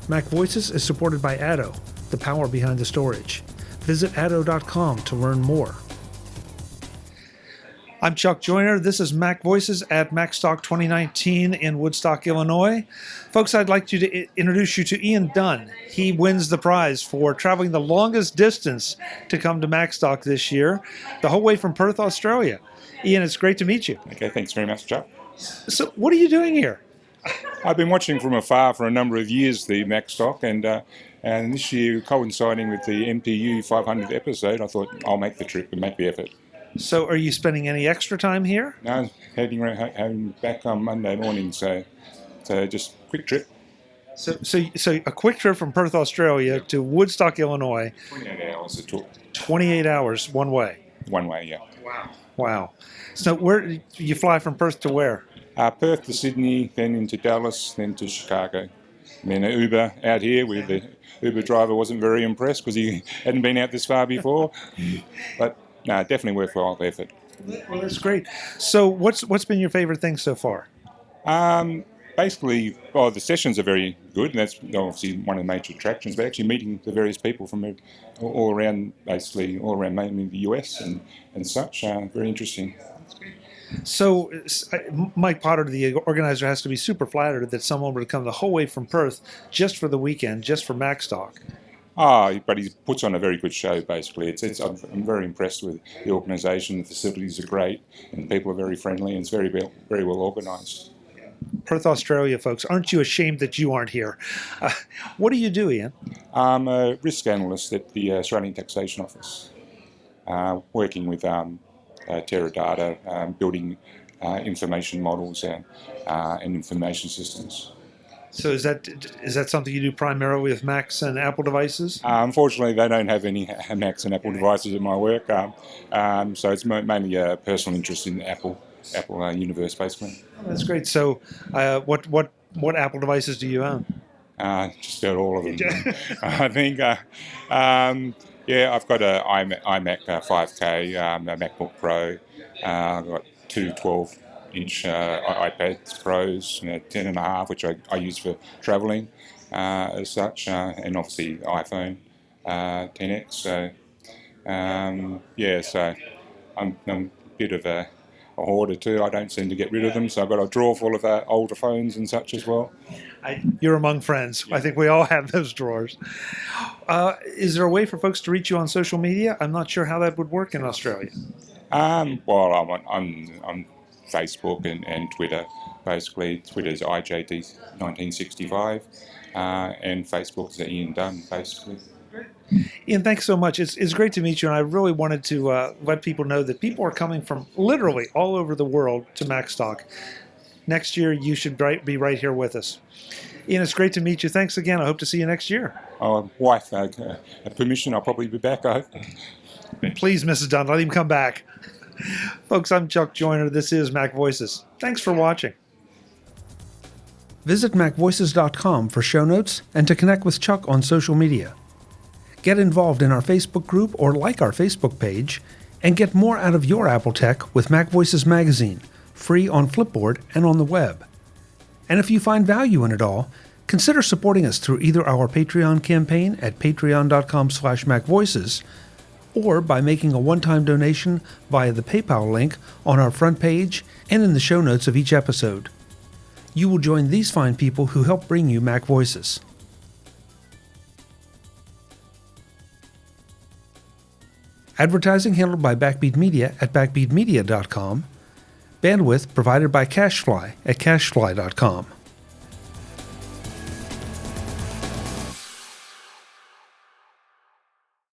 MacVoices is supported by ATTO, the power behind the storage. Visit atto.com to learn more. I'm Chuck Joyner. This is MacVoices at Macstock 2019 in Woodstock, Illinois. Folks, I'd like to introduce you to Iain Dunn. He wins the prize for traveling the longest distance to come to Macstock this year, the whole way from Perth, Australia. Iain, it's great to meet you. Okay, thanks very much, Chuck. So what are you doing here? I've been watching from afar for a number of years, the Macstock, and this year, coinciding with the MPU 500th episode, I thought I'll make the trip and make the effort. So are you spending any extra time here? No, heading home back on Monday morning, so just quick trip. So a quick trip from Perth, Australia to Woodstock, Illinois. 28 hours it took. 28 hours one way. One way, yeah. Wow. So where you fly from Perth to where? Perth to Sydney, then into Dallas, then to Chicago. And then an Uber out here, where the Uber driver wasn't very impressed because he hadn't been out this far before. But no, definitely worthwhile effort. Well, that's great. So what's been your favorite thing so far? Basically, the sessions are very good, and that's obviously one of the major attractions, but actually meeting the various people from all around mainly the US and such, very interesting. So Mike Potter, the organizer, has to be super flattered that someone would come the whole way from Perth just for the weekend, just for Macstock. But he puts on a very good show, basically. I'm very impressed with the organisation. The facilities are great, and people are very friendly, and it's very well organised. Perth, Australia, folks. Aren't you ashamed that you aren't here? What do you do, Iain? I'm a risk analyst at the Australian Taxation Office, working with Teradata, building information models and information systems. So is that something you do primarily with Macs and Apple devices? Unfortunately, they don't have any Macs and Apple devices in my work, so it's mainly a personal interest in Apple universe, basically. Oh, that's great. So, what Apple devices do you own? Just about all of them. I think. I've got an iMac 5K, a MacBook Pro. I've got two 12-inch iPads Pros, 10.5, which I use for travelling as such, and obviously iPhone 10X. So, so I'm a bit of a hoarder too. I don't seem to get rid of them, so I've got a drawer full of older phones and such as well. You're among friends. I think we all have those drawers. Is there a way for folks to reach you on social media? I'm not sure how that would work in Australia. I'm on Facebook and Twitter. Basically, Twitter's IJD1965, and Facebook is Iain Dunn, basically. Iain, thanks so much. It's great to meet you, and I really wanted to let people know that people are coming from literally all over the world to Macstock. Next year, you should be right here with us. Iain, it's great to meet you. Thanks again. I hope to see you next year. Wife, permission, I'll probably be back, I hope. Please, Mrs. Dunn, let him come back. Folks, I'm Chuck Joyner. This is MacVoices. Thanks for watching. Visit MacVoices.com for show notes and to connect with Chuck on social media. Get involved in our Facebook group or like our Facebook page, and get more out of your Apple tech with MacVoices magazine, free on Flipboard and on the web. And if you find value in it all, consider supporting us through either our Patreon campaign at patreon.com/MacVoices or by making a one-time donation via the PayPal link on our front page and in the show notes of each episode. You will join these fine people who help bring you MacVoices. Advertising handled by Backbeat Media at backbeatmedia.com. Bandwidth provided by CashFly at cashfly.com.